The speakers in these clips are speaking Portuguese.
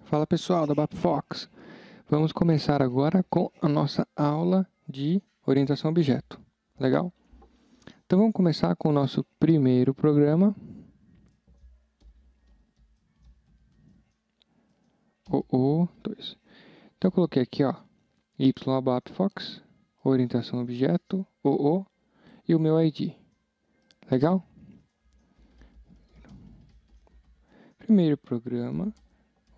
Fala pessoal da BapFox, vamos começar agora com a nossa aula de orientação a objeto, legal? Então vamos começar com o nosso primeiro programa, OO2. Então eu coloquei aqui, ó, YBapFox, orientação a objeto, OO e o meu ID, legal? Primeiro programa,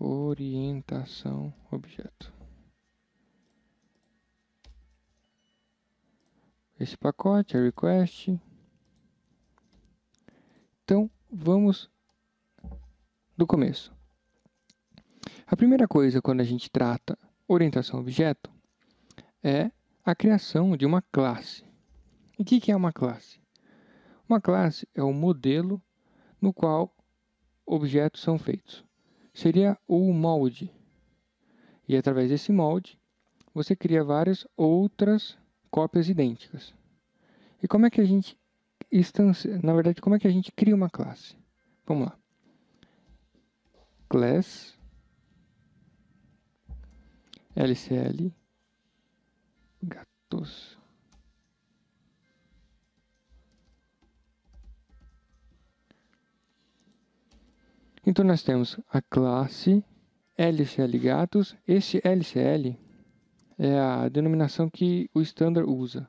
orientação a objeto. Esse pacote é request. Então, vamos do começo. A primeira coisa quando a gente trata orientação a objeto é a criação de uma classe. E o que é uma classe? Uma classe é o modelo no qual objetos são feitos. Seria o molde. E através desse molde, você cria várias outras cópias idênticas. E como é que a gente na verdade, como é que a gente cria uma classe? Vamos lá. Class LCL gatos. Então nós temos a classe LCL gatos. Esse LCL é a denominação que o standard usa.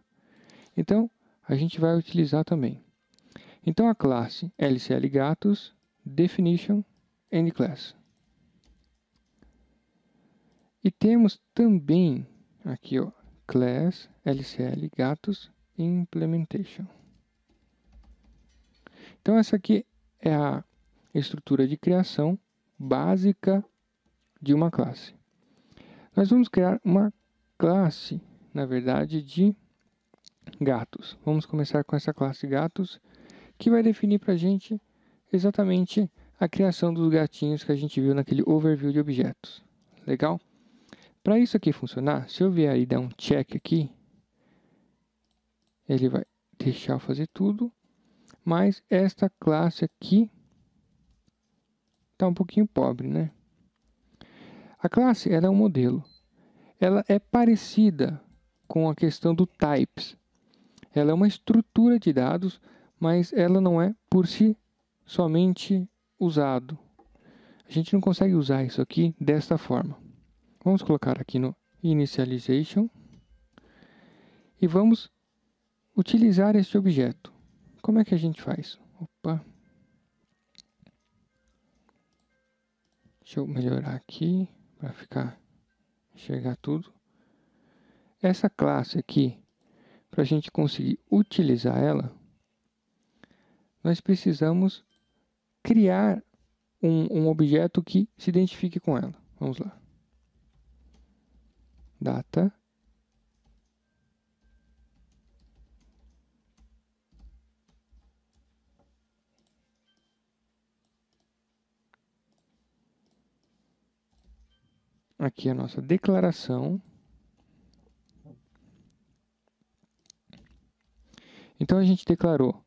Então a gente vai utilizar também. Então a classe LCL gatos definition and class. E temos também aqui, ó, class LCL gatos implementation. Então essa aqui é a estrutura de criação básica de uma classe. Nós vamos criar uma classe, na verdade, de gatos. Vamos começar com essa classe gatos, que vai definir para a gente exatamente a criação dos gatinhos que a gente viu naquele overview de objetos. Legal? Para isso aqui funcionar, se eu vier aí dar um check aqui, ele vai deixar eu fazer tudo, mas esta classe aqui está um pouquinho pobre, né? A classe ela é um modelo. Ela é parecida com a questão do types. Ela é uma estrutura de dados, mas ela não é por si somente usado. A gente não consegue usar isso aqui desta forma. Vamos colocar aqui no initialization e vamos utilizar este objeto. Como é que a gente faz? Opa. Deixa eu melhorar aqui para enxergar tudo. Essa classe aqui, para a gente conseguir utilizar ela, nós precisamos criar um objeto que se identifique com ela. Vamos lá. Data. Aqui a nossa declaração. Então a gente declarou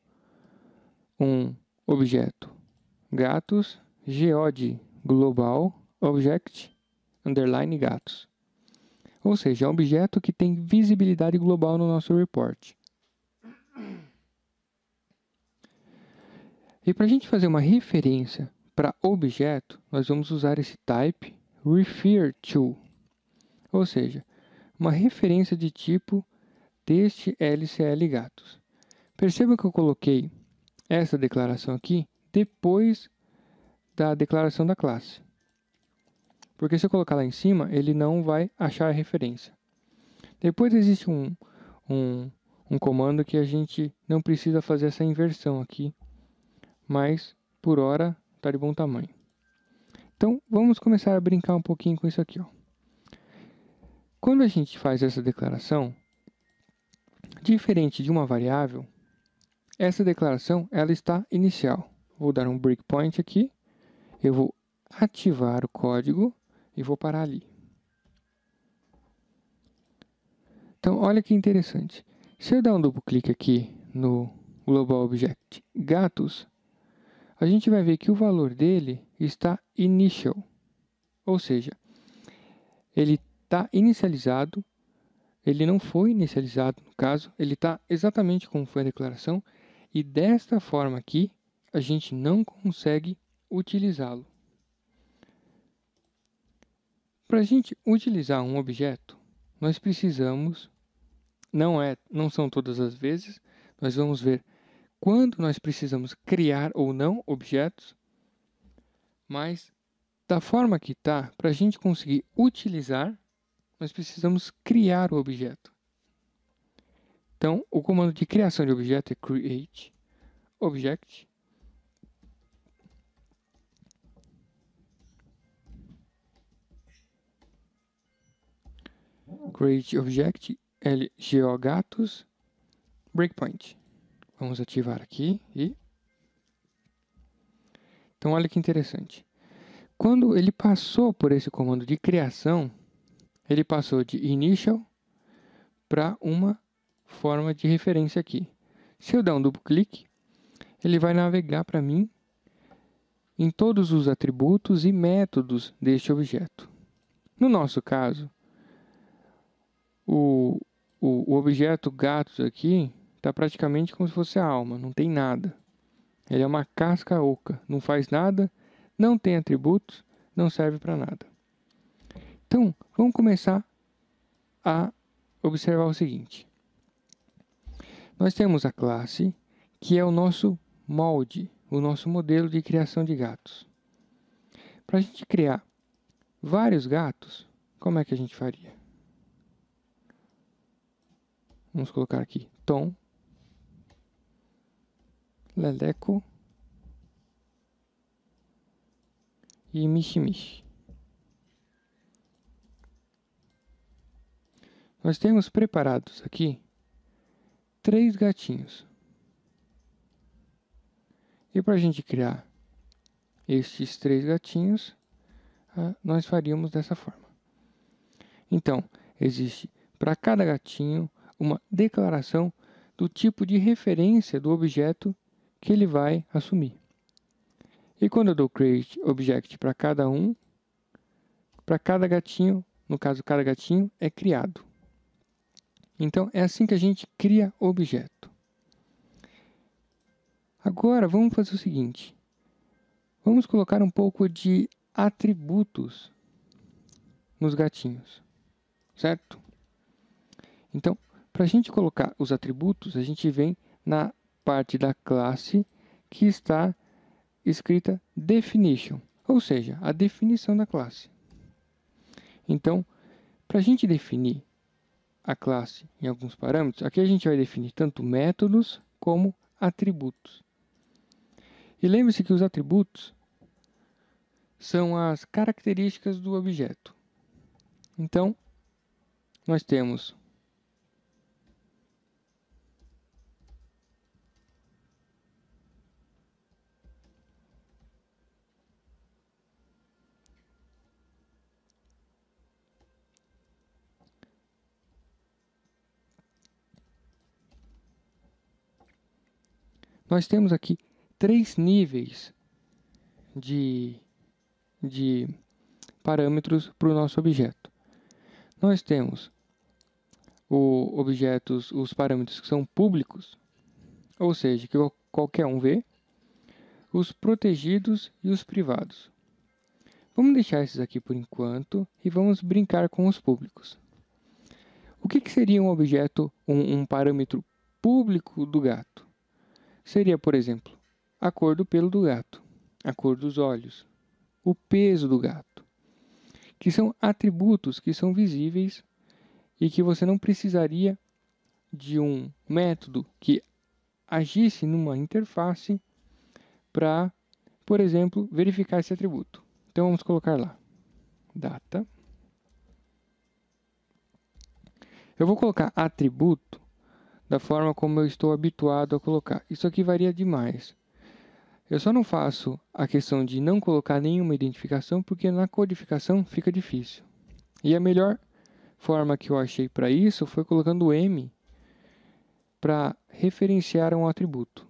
um objeto gatos, geode global object underline gatos. Ou seja, é um objeto que tem visibilidade global no nosso report. E para a gente fazer uma referência para objeto, nós vamos usar esse type refer to, ou seja, uma referência de tipo deste LCL gatos. Perceba que eu coloquei essa declaração aqui depois da declaração da classe. Porque se eu colocar lá em cima, ele não vai achar a referência. Depois existe um comando que a gente não precisa fazer essa inversão aqui, mas por hora está de bom tamanho. Então vamos começar a brincar um pouquinho com isso aqui, ó. Quando a gente faz essa declaração, diferente de uma variável, essa declaração ela está inicial. Vou dar um breakpoint aqui, eu vou ativar o código e vou parar ali. Então olha que interessante. Se eu dar um duplo clique aqui no Global Object gatos, a gente vai ver que o valor dele está initial. Ou seja, ele está inicializado, ele não foi inicializado no caso, ele está exatamente como foi a declaração, e desta forma aqui, a gente não consegue utilizá-lo. Para a gente utilizar um objeto, nós precisamos, não são todas as vezes, nós vamos ver quando nós precisamos criar ou não objetos, mas da forma que está, para a gente conseguir utilizar, nós precisamos criar o objeto. Então, o comando de criação de objeto é create object. Create object lgogatos breakpoint. Vamos ativar aqui e... Então, olha que interessante. Quando ele passou por esse comando de criação, ele passou de initial para uma forma de referência aqui. Se eu der um duplo clique, ele vai navegar para mim em todos os atributos e métodos deste objeto. No nosso caso, o objeto gatos aqui está praticamente como se fosse a alma, não tem nada. Ele é uma casca oca, não faz nada, não tem atributos, não serve para nada. Então, vamos começar a observar o seguinte. Nós temos a classe, que é o nosso molde, o nosso modelo de criação de gatos. Para a gente criar vários gatos, como é que a gente faria? Vamos colocar aqui Tom, Leleco e Michi-Michi. Nós temos preparados aqui 3 gatinhos. E para a gente criar estes 3 gatinhos, nós faríamos dessa forma. Então, existe para cada gatinho uma declaração do tipo de referência do objeto que ele vai assumir. E quando eu dou create object para cada um, para cada gatinho, no caso cada gatinho é criado. Então é assim que a gente cria objeto. Agora vamos fazer o seguinte. Vamos colocar um pouco de atributos nos gatinhos, certo? Então, para a gente colocar os atributos, a gente vem na parte da classe que está escrita definition, ou seja, a definição da classe. Então, para a gente definir a classe em alguns parâmetros, aqui a gente vai definir tanto métodos como atributos. E lembre-se que os atributos são as características do objeto. Então, nós temos aqui 3 níveis de parâmetros para o nosso objeto. Nós temos os parâmetros que são públicos, ou seja, que qualquer um vê, os protegidos e os privados. Vamos deixar esses aqui por enquanto e vamos brincar com os públicos. O que seria um objeto, um parâmetro público do gato? Seria, por exemplo, a cor do pelo do gato, a cor dos olhos, o peso do gato, que são atributos que são visíveis e que você não precisaria de um método que agisse numa interface para, por exemplo, verificar esse atributo. Então vamos colocar lá, data. Eu vou colocar atributo da forma como eu estou habituado a colocar. Isso aqui varia demais. Eu só não faço a questão de não colocar nenhuma identificação, porque na codificação fica difícil. E a melhor forma que eu achei para isso foi colocando o M para referenciar um atributo.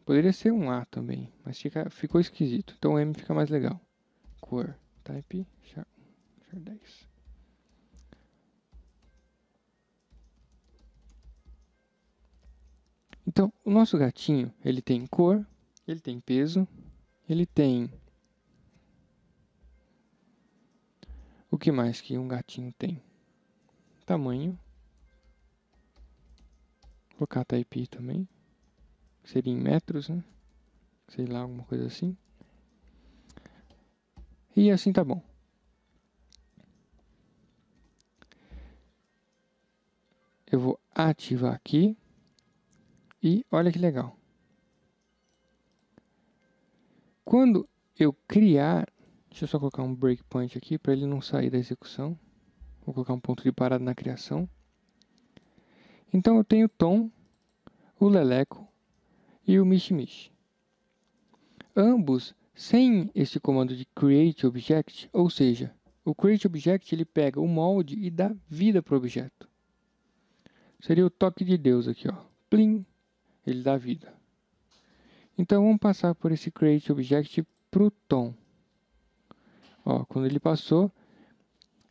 Poderia ser um A também, mas ficou esquisito. Então o M fica mais legal. Cor, type char 10. Então, o nosso gatinho, ele tem cor, ele tem peso, ele tem... O que mais que um gatinho tem? Tamanho. Vou colocar type também. Seria em metros, né? Sei lá, alguma coisa assim. E assim tá bom. Eu vou ativar aqui. E olha que legal. Quando eu criar... Deixa eu só colocar um breakpoint aqui para ele não sair da execução. Vou colocar um ponto de parada na criação. Então eu tenho o Tom, o Leleco e o Mishi. Ambos sem esse comando de createObject, ou seja, o createObject ele pega o molde e dá vida para o objeto. Seria o toque de Deus aqui, ó. Plim, ele dá vida. Então vamos passar por esse createObject para o Tom. Ó, quando ele passou,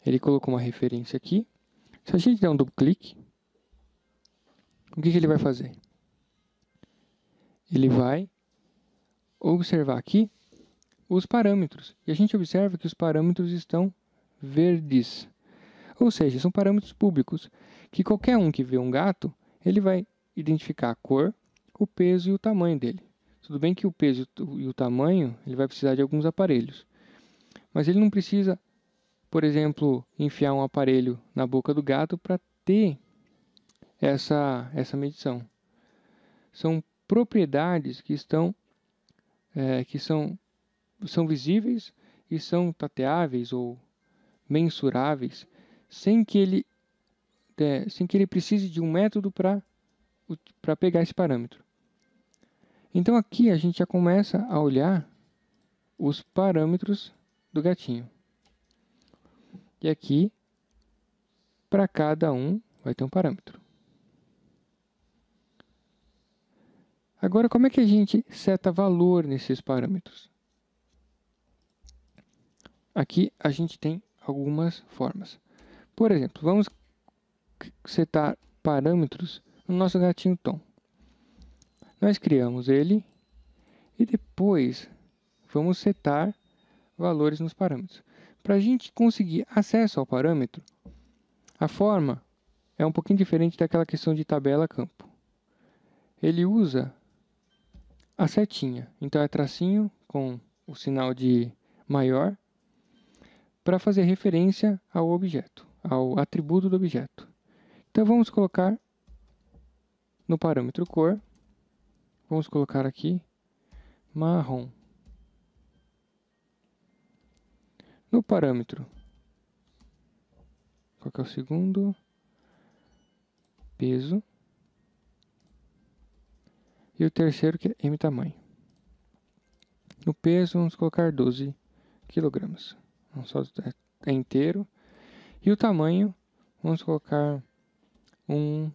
ele colocou uma referência aqui. Se a gente der um duplo clique, o que ele vai fazer? Ele vai observar aqui os parâmetros. E a gente observa que os parâmetros estão verdes. Ou seja, são parâmetros públicos, que qualquer um que vê um gato, ele vai identificar a cor, o peso e o tamanho dele. Tudo bem que o peso e o tamanho, ele vai precisar de alguns aparelhos. Mas ele não precisa, por exemplo, enfiar um aparelho na boca do gato para ter essa medição. São propriedades que são visíveis e são tateáveis ou mensuráveis sem que ele precise de um método para pegar esse parâmetro. Então aqui a gente já começa a olhar os parâmetros do gatinho. E aqui, para cada um, vai ter um parâmetro. Agora, como é que a gente seta valor nesses parâmetros? Aqui a gente tem algumas formas. Por exemplo, vamos setar parâmetros no nosso gatinho Tom. Nós criamos ele e depois vamos setar valores nos parâmetros. Para a gente conseguir acesso ao parâmetro, a forma é um pouquinho diferente daquela questão de tabela campo. Ele usa a setinha, então é tracinho com o sinal de maior para fazer referência ao objeto, ao atributo do objeto. Então vamos colocar no parâmetro cor, vamos colocar aqui marrom. No parâmetro, qual que é o segundo? Peso. E o terceiro que é M tamanho. No peso vamos colocar 12 kg. É inteiro. E o tamanho vamos colocar 1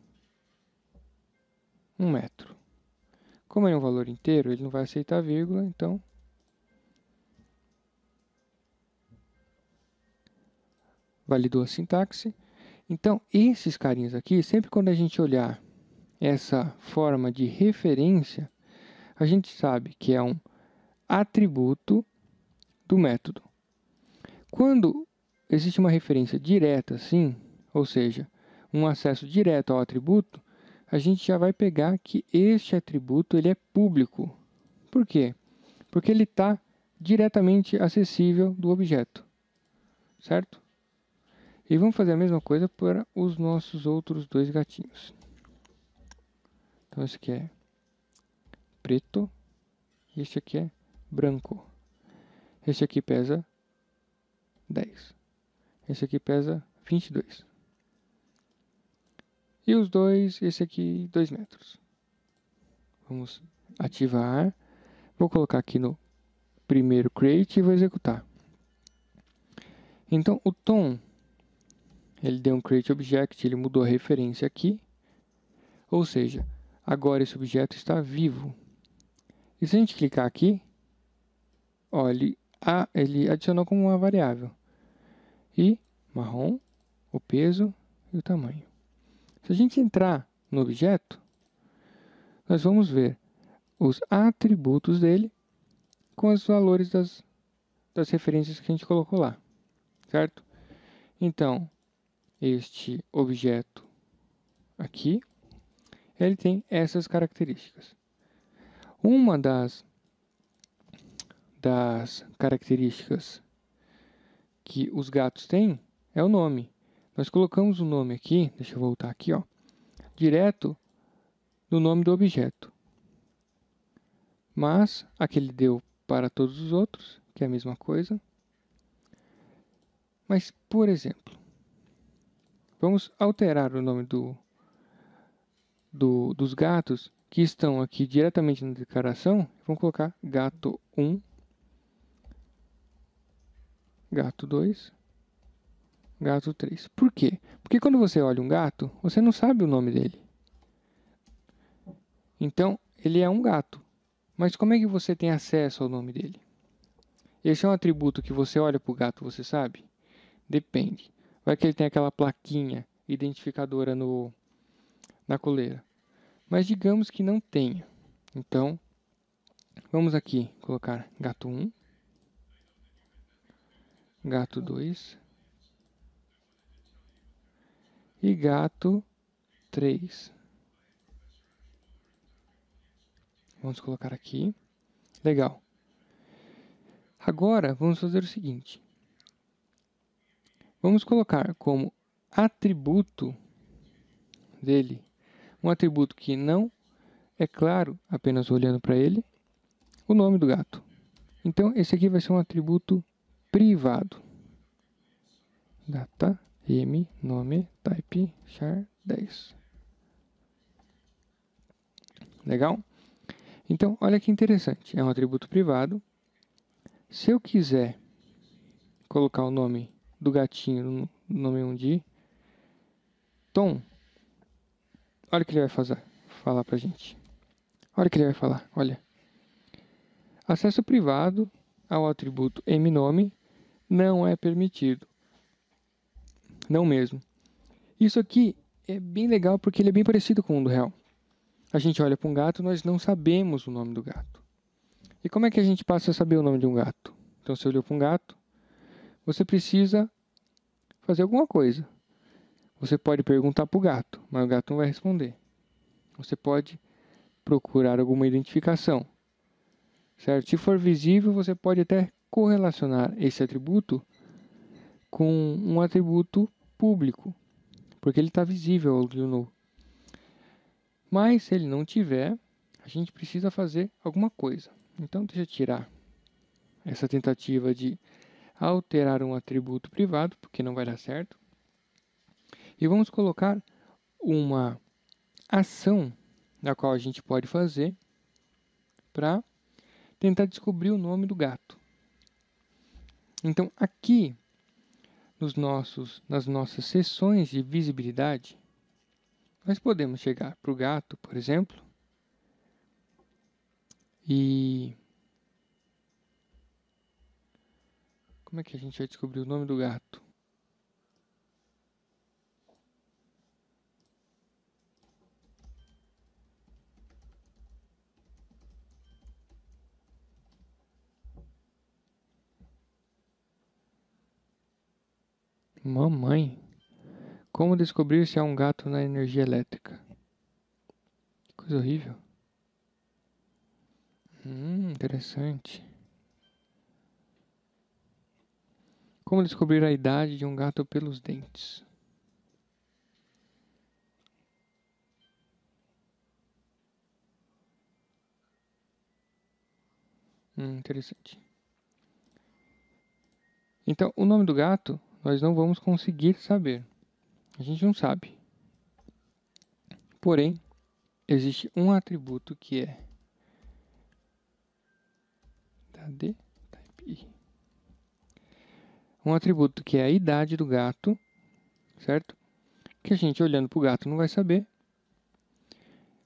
metro. Como é um valor inteiro, ele não vai aceitar vírgula, então validou a sintaxe. Então, esses carinhas aqui, sempre quando a gente olhar essa forma de referência, a gente sabe que é um atributo do método. Quando existe uma referência direta assim, ou seja, um acesso direto ao atributo, a gente já vai pegar que este atributo ele é público. Por quê? Porque ele está diretamente acessível do objeto, certo? E vamos fazer a mesma coisa para os nossos outros dois gatinhos. Então esse aqui é preto e este aqui é branco. Este aqui pesa 10. Esse aqui pesa 22. E os dois, esse aqui 2 metros. Vamos ativar. Vou colocar aqui no primeiro create e vou executar. Então o Tom, ele deu um create object, ele mudou a referência aqui. Ou seja, agora esse objeto está vivo. E se a gente clicar aqui, ó, ele ele adicionou como uma variável. E marrom, o peso e o tamanho. Se a gente entrar no objeto, nós vamos ver os atributos dele com os valores das referências que a gente colocou lá, certo? Então, este objeto aqui, ele tem essas características. Uma das características que os gatos têm é o nome. Nós colocamos o nome aqui, deixa eu voltar aqui, ó, direto no nome do objeto. Mas aqui ele deu para todos os outros, que é a mesma coisa. Mas, por exemplo, vamos alterar o nome dos gatos que estão aqui diretamente na declaração. Vamos colocar gato 1, gato 2, gato 3. Por quê? Porque quando você olha um gato, você não sabe o nome dele. Então, ele é um gato. Mas como é que você tem acesso ao nome dele? Esse é um atributo que você olha para o gato, você sabe? Depende. Vai que ele tem aquela plaquinha identificadora na coleira. Mas digamos que não tenha. Então, vamos aqui colocar gato 1, gato 2 e gato 3. Vamos colocar aqui. Legal. Agora, vamos fazer o seguinte. Vamos colocar como atributo dele, um atributo que não é claro apenas olhando para ele, o nome do gato. Então, esse aqui vai ser um atributo privado. Data, m, nome, type, char 10. Legal? Então, olha que interessante. É um atributo privado. Se eu quiser colocar o nome do gatinho no nome 1 de Tom, olha o que ele vai falar pra gente. Olha o que ele vai falar. Olha. Acesso privado ao atributo mnome não é permitido. Não mesmo. Isso aqui é bem legal porque ele é bem parecido com o mundo real. A gente olha para um gato, nós não sabemos o nome do gato. E como é que a gente passa a saber o nome de um gato? Então, você olhou para um gato, você precisa fazer alguma coisa. Você pode perguntar para o gato, mas o gato não vai responder. Você pode procurar alguma identificação, certo? Se for visível, você pode até correlacionar esse atributo com um atributo público, porque ele está visível ao olho nu. Mas se ele não tiver, a gente precisa fazer alguma coisa. Então, deixa eu tirar essa tentativa de alterar um atributo privado, porque não vai dar certo. E vamos colocar uma ação na qual a gente pode fazer para tentar descobrir o nome do gato. Então, aqui nas nossas seções de visibilidade, nós podemos chegar para o gato, por exemplo, e como é que a gente vai descobrir o nome do gato? Mamãe. Como descobrir se há um gato na energia elétrica? Que coisa horrível. Interessante. Como descobrir a idade de um gato pelos dentes? Interessante. Então, o nome do gato nós não vamos conseguir saber. A gente não sabe. Porém, existe um atributo que é D, type I. Um atributo que é a idade do gato, certo? Que a gente olhando para o gato não vai saber.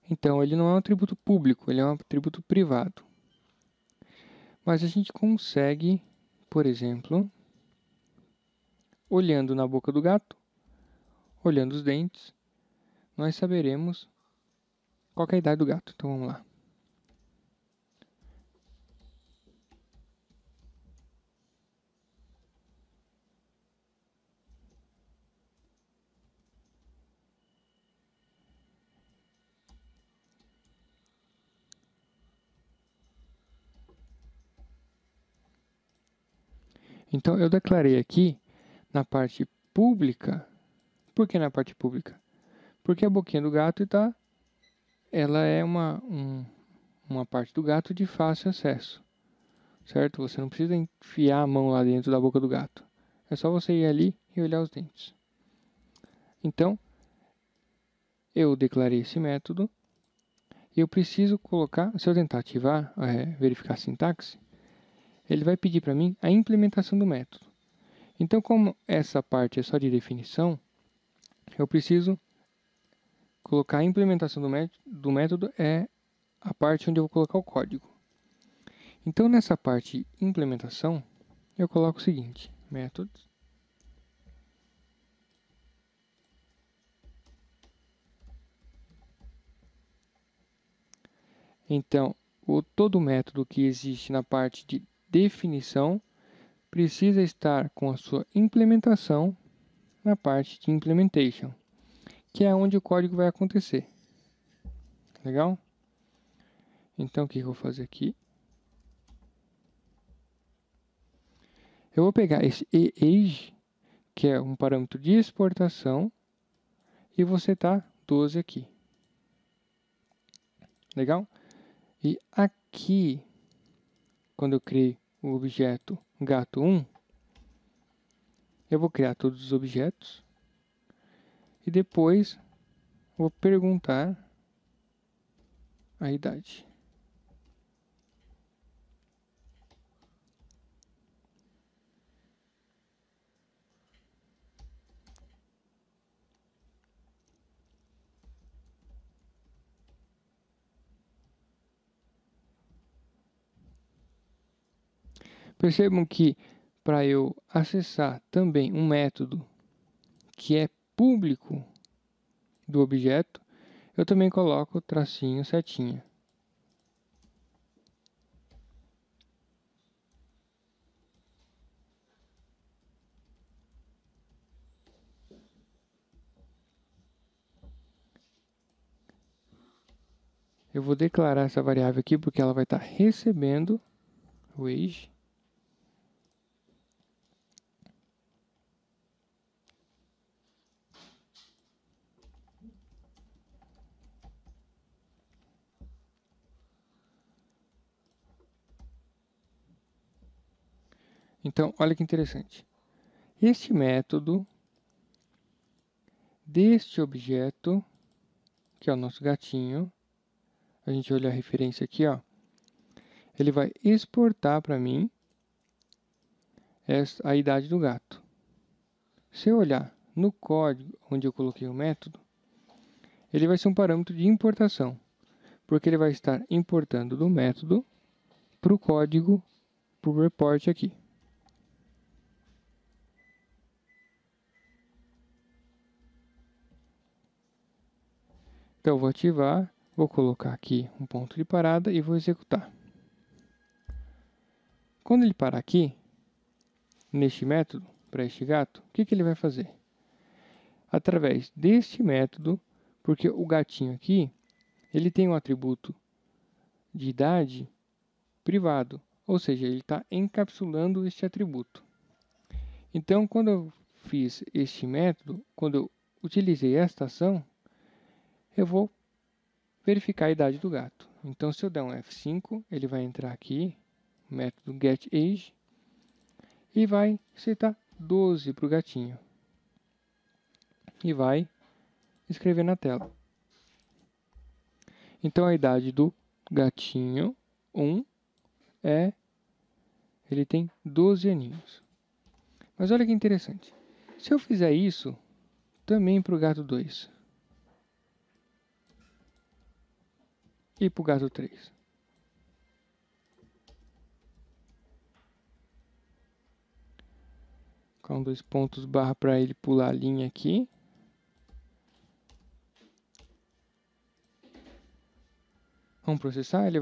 Então, ele não é um atributo público, ele é um atributo privado. Mas a gente consegue por exemplo, olhando na boca do gato, olhando os dentes, nós saberemos qual que é a idade do gato. Então vamos lá. Então eu declarei aqui na parte pública. Por que na parte pública? Porque a boquinha do gato ela é uma parte do gato de fácil acesso, certo? Você não precisa enfiar a mão lá dentro da boca do gato. É só você ir ali e olhar os dentes. Então, eu declarei esse método e eu preciso colocar, se eu tentar ativar, verificar a sintaxe, ele vai pedir para mim a implementação do método. Então, como essa parte é só de definição, eu preciso colocar a implementação do método é a parte onde eu vou colocar o código. Então, nessa parte implementação, eu coloco o seguinte, methods. Então, todo método que existe na parte de definição precisa estar com a sua implementação na parte de implementation, que é onde o código vai acontecer. Legal? Então, o que eu vou fazer aqui? Eu vou pegar esse age, que é um parâmetro de exportação, e vou setar 12 aqui. Legal? E aqui, quando eu criei o objeto gato1, eu vou criar todos os objetos e depois vou perguntar a idade. Percebam que para eu acessar também um método que é público do objeto, eu também coloco tracinho setinha. Eu vou declarar essa variável aqui porque ela vai estar recebendo o age. Então, olha que interessante. Este método deste objeto, que é o nosso gatinho, a gente olha a referência aqui, ó, ele vai exportar para mim a idade do gato. Se eu olhar no código onde eu coloquei o método, ele vai ser um parâmetro de importação, porque ele vai estar importando do método para o código, para o report aqui. Então, eu vou ativar, vou colocar aqui um ponto de parada e vou executar. Quando ele parar aqui, neste método, para este gato, o que ele vai fazer? Através deste método, porque o gatinho aqui, ele tem um atributo de idade privado, ou seja, ele está encapsulando este atributo. Então, quando eu fiz este método, quando eu utilizei esta ação, eu vou verificar a idade do gato. Então, se eu der um F5, ele vai entrar aqui, método getAge, e vai setar 12 para o gatinho. E vai escrever na tela. Então, a idade do gatinho 1 ele tem 12 aninhos. Mas olha que interessante. Se eu fizer isso também para o gato 2 e para o gato 3, colocar dois pontos barra para ele pular a linha aqui. Vamos processar, ele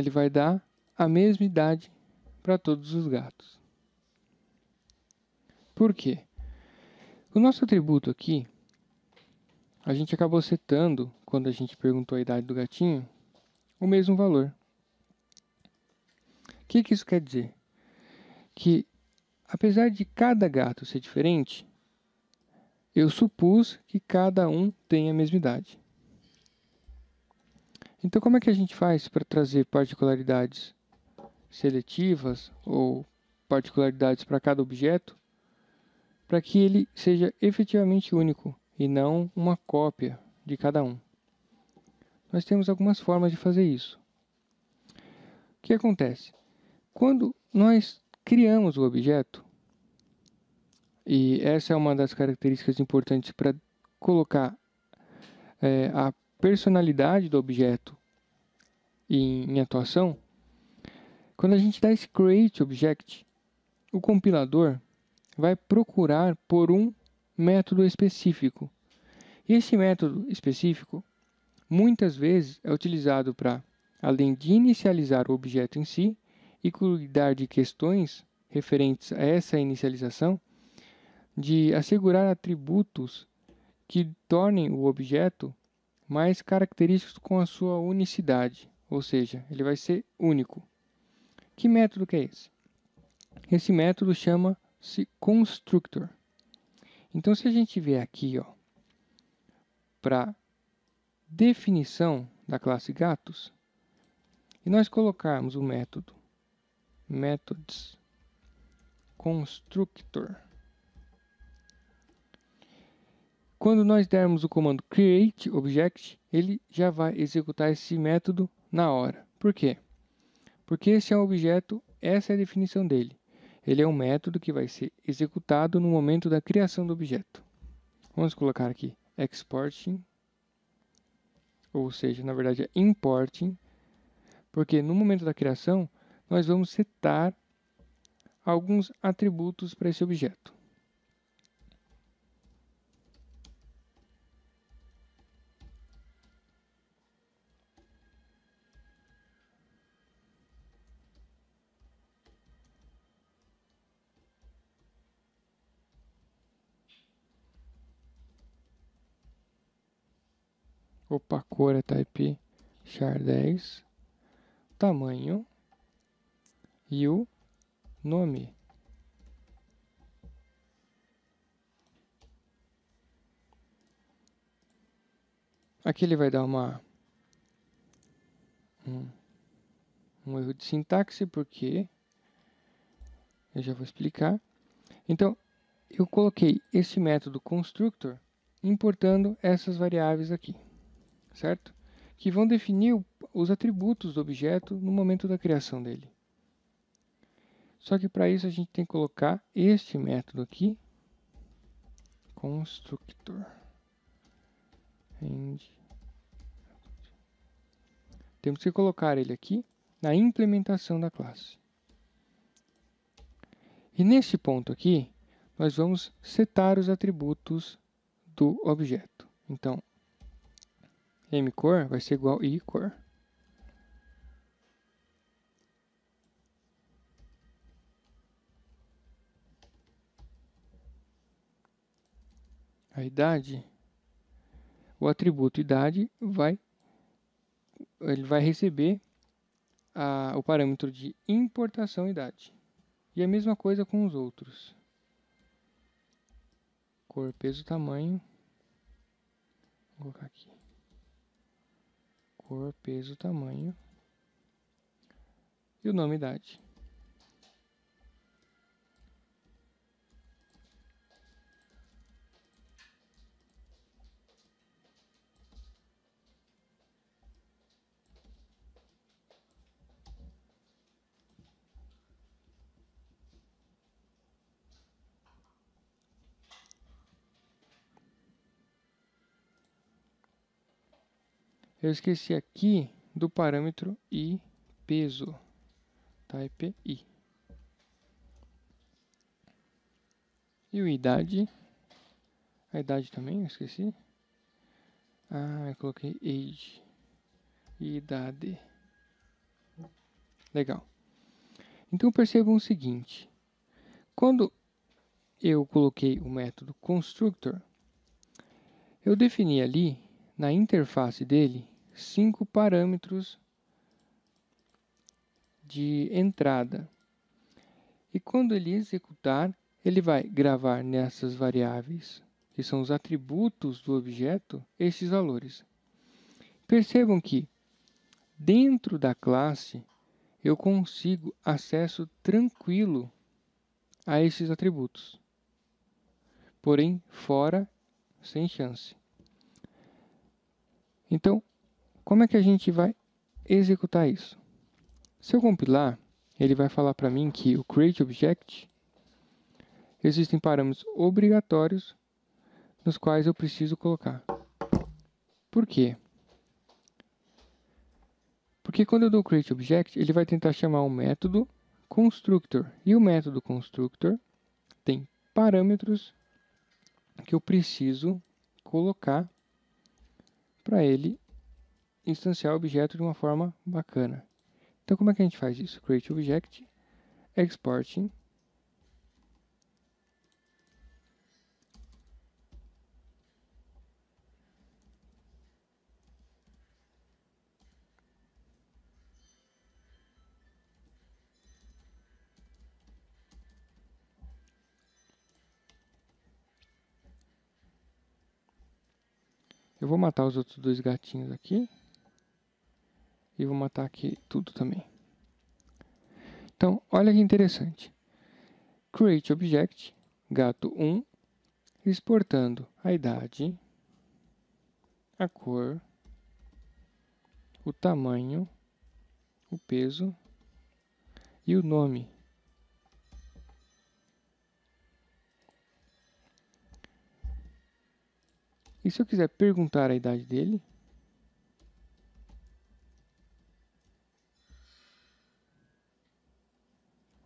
vai dar a mesma idade para todos os gatos. Por quê? O nosso atributo aqui, a gente acabou setando, quando a gente perguntou a idade do gatinho, o mesmo valor. O que isso quer dizer? Que, apesar de cada gato ser diferente, eu supus que cada um tem a mesma idade. Então, como é que a gente faz para trazer particularidades seletivas ou particularidades para cada objeto, para que ele seja efetivamente único e não uma cópia de cada um? Nós temos algumas formas de fazer isso. O que acontece? Quando nós criamos o objeto, e essa é uma das características importantes para colocar a personalidade do objeto em atuação, quando a gente dá esse create object, o compilador vai procurar por um método específico. E esse método específico, muitas vezes, é utilizado para, além de inicializar o objeto em si e cuidar de questões referentes a essa inicialização, de assegurar atributos que tornem o objeto mais característicos com a sua unicidade, ou seja, ele vai ser único. Que método que é esse? Esse método chama-se constructor. Então, se a gente vier aqui, para definição da classe gatos, e nós colocarmos o método methods constructor, quando nós dermos o comando create object, ele já vai executar esse método na hora. Por quê? Porque esse é um objeto, essa é a definição dele. Ele é um método que vai ser executado no momento da criação do objeto. Vamos colocar aqui exporting, ou seja, na verdade é importing, porque no momento da criação nós vamos setar alguns atributos para esse objeto. Opa, cor é type char10, tamanho e o nome. Aqui ele vai dar um erro de sintaxe, porque eu já vou explicar. Então, eu coloquei esse método constructor importando essas variáveis aqui, certo? Que vão definir os atributos do objeto no momento da criação dele. Só que para isso a gente tem que colocar este método aqui, constructor. Temos que colocar ele aqui na implementação da classe. E nesse ponto aqui, nós vamos setar os atributos do objeto. Então, mCore vai ser igual a iCore. A idade, o atributo idade ele vai receber o parâmetro de importação idade. E a mesma coisa com os outros. Cor, peso, tamanho. Vou colocar aqui. Cor, peso, tamanho. E o nome idade. Eu esqueci aqui do parâmetro i peso, type i. E o idade? A idade também, eu esqueci. Ah, eu coloquei age. Idade. Legal. Então percebam o seguinte. Quando eu coloquei o método constructor, eu defini ali, na interface dele, 5 parâmetros de entrada. E quando ele executar, ele vai gravar nessas variáveis, que são os atributos do objeto, esses valores. Percebam que, dentro da classe, eu consigo acesso tranquilo a esses atributos. Porém, fora, sem chance. Então, como é que a gente vai executar isso? Se eu compilar, ele vai falar para mim que o createObject existem parâmetros obrigatórios nos quais eu preciso colocar. Por quê? Porque quando eu dou createObject, ele vai tentar chamar o método constructor. E o método constructor tem parâmetros que eu preciso colocar para ele instanciar o objeto de uma forma bacana. Então, como é que a gente faz isso? createObject, exporting. Eu vou matar os outros dois gatinhos aqui. E vou matar aqui tudo também. Então, olha que interessante. createObject, gato1, exportando a idade, a cor, o tamanho, o peso e o nome. E se eu quiser perguntar a idade dele,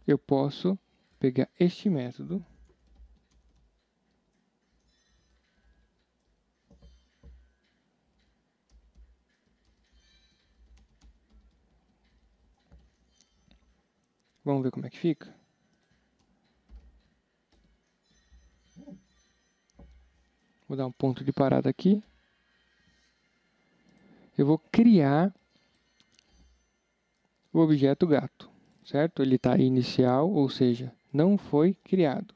eu posso pegar este método Vamos ver como é que fica? Vou dar um ponto de parada aqui. Eu vou criar o objeto gato, certo? Ele está inicial, ou seja, não foi criado.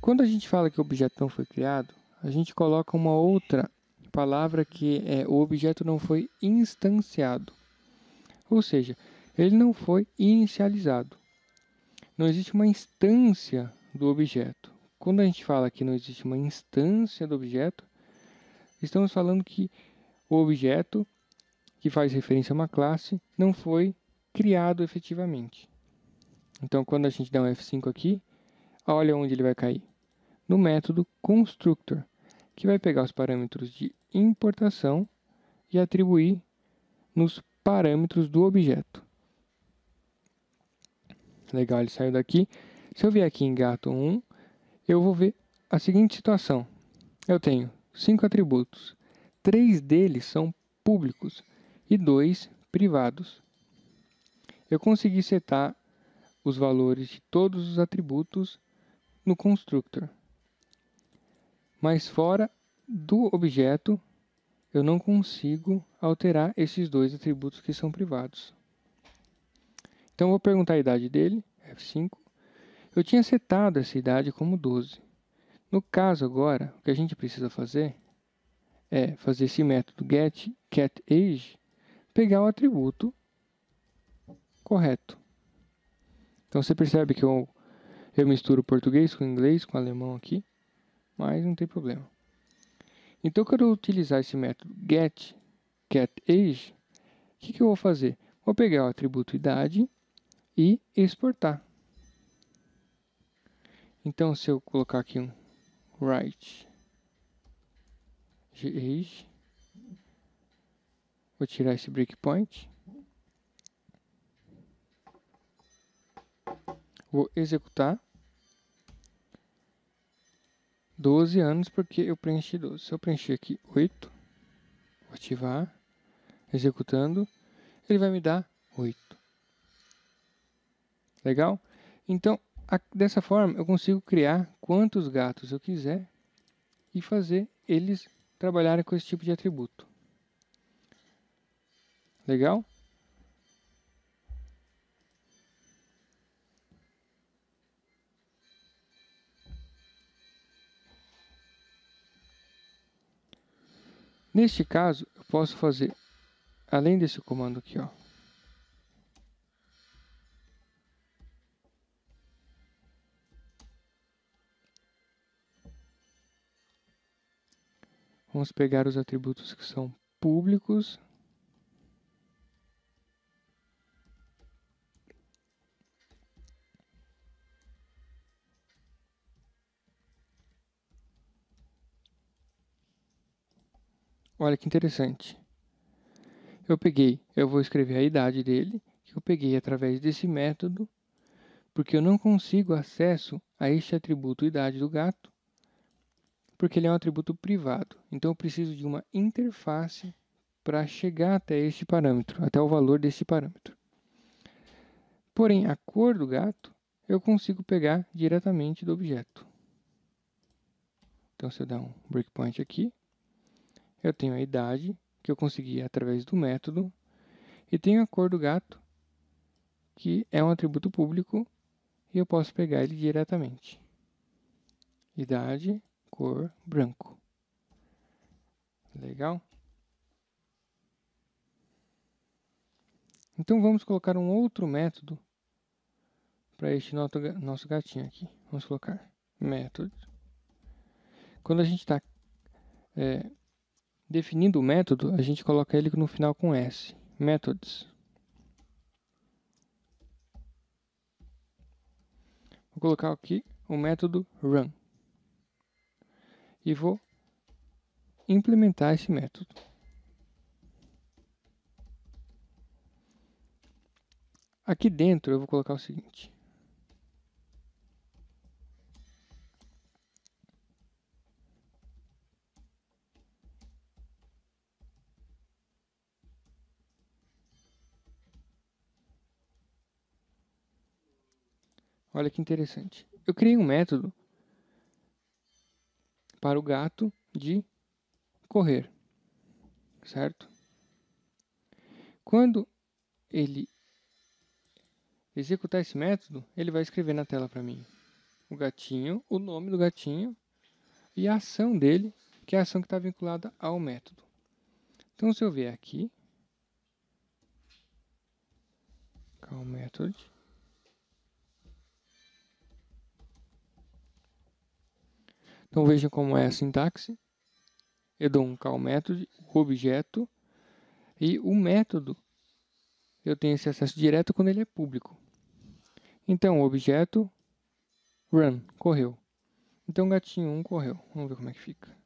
Quando a gente fala que o objeto não foi criado, a gente coloca uma outra palavra que é o objeto não foi instanciado. Ou seja, ele não foi inicializado. Não existe uma instância do objeto. Quando a gente fala que não existe uma instância do objeto, estamos falando que o objeto, que faz referência a uma classe, não foi criado efetivamente. Então, quando a gente dá um F5 aqui, olha onde ele vai cair. No método constructor, que vai pegar os parâmetros de importação e atribuir nos parâmetros do objeto. Legal, ele saiu daqui. Se eu vier aqui em gato1, eu vou ver a seguinte situação. Eu tenho 5 atributos. 3 deles são públicos e 2 privados. Eu consegui setar os valores de todos os atributos no constructor. Mas fora do objeto, eu não consigo alterar esses 2 atributos que são privados. Então, eu vou perguntar a idade dele, F5. Eu tinha setado essa idade como 12. No caso agora, o que a gente precisa fazer é fazer esse método getCatAge, pegar o atributo correto. Então, você percebe que eu misturo português com inglês, com alemão aqui, mas não tem problema. Então, quando eu utilizar esse método getCatAge, o que eu vou fazer? Vou pegar o atributo idade e exportar. Então, se eu colocar aqui um write age, vou tirar esse breakpoint, vou executar, 12 anos porque eu preenchi 12. Se eu preencher aqui 8, vou ativar, executando, ele vai me dar 8. Legal? Então, dessa forma, eu consigo criar quantos gatos eu quiser e fazer eles trabalharem com esse tipo de atributo. Legal? Neste caso, eu posso fazer, além desse comando aqui, ó, vamos pegar os atributos que são públicos. Olha que interessante. Eu vou escrever a idade dele, que eu peguei através desse método, porque eu não consigo acesso a este atributo idade do gato, porque ele é um atributo privado. Então eu preciso de uma interface para chegar até este parâmetro, até o valor deste parâmetro. Porém, a cor do gato eu consigo pegar diretamente do objeto. Então, se eu dar um breakpoint aqui, eu tenho a idade, que eu consegui através do método, e tenho a cor do gato, que é um atributo público, e eu posso pegar ele diretamente. Idade, cor, branco. Legal? Então vamos colocar um outro método para este nosso gatinho aqui. Vamos colocar method. Quando a gente está definindo o método, a gente coloca ele no final com S. Methods. Vou colocar aqui o método run. E vou implementar esse método. Aqui dentro eu vou colocar o seguinte. Olha que interessante. Eu criei um método para o gato de correr, certo? Quando ele executar esse método, ele vai escrever na tela para mim o gatinho, o nome do gatinho e a ação dele, que é a ação que está vinculada ao método. Então, se eu vier aqui, call method, então vejam como é a sintaxe. Eu dou um call method, o objeto, e o método eu tenho esse acesso direto quando ele é público. Então, o objeto run, correu. Então, o gatinho 1 correu. Vamos ver como é que fica.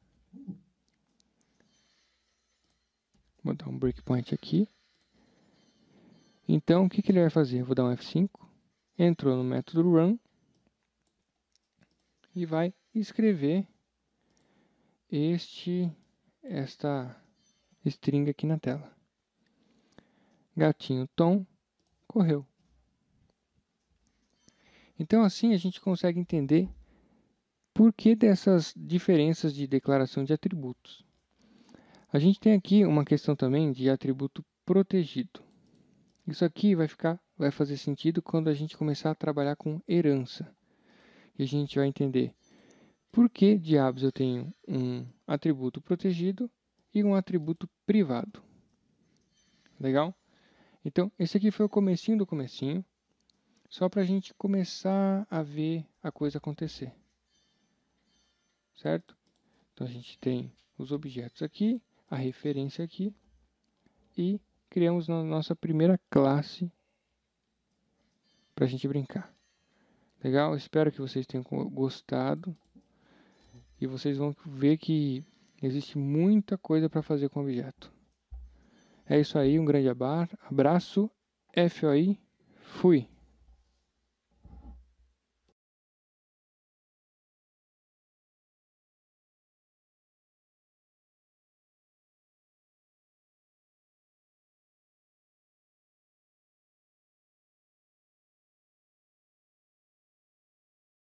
Vou dar um breakpoint aqui. Então, o que ele vai fazer? Eu vou dar um F5. Entrou no método run. E vai escrever esta string aqui na tela. Gatinho Tom correu. Então, assim a gente consegue entender por que dessas diferenças de declaração de atributos. A gente tem aqui uma questão também de atributo protegido. Isso aqui vai fazer sentido quando a gente começar a trabalhar com herança. E a gente vai entender por que diabos eu tenho um atributo protegido e um atributo privado. Legal? Então, esse aqui foi o comecinho do comecinho, só para a gente começar a ver a coisa acontecer. Certo? Então, a gente tem os objetos aqui, a referência aqui, e criamos a nossa primeira classe para a gente brincar. Legal? Espero que vocês tenham gostado. E vocês vão ver que existe muita coisa para fazer com o objeto. É isso aí, um grande abraço, FOI, fui!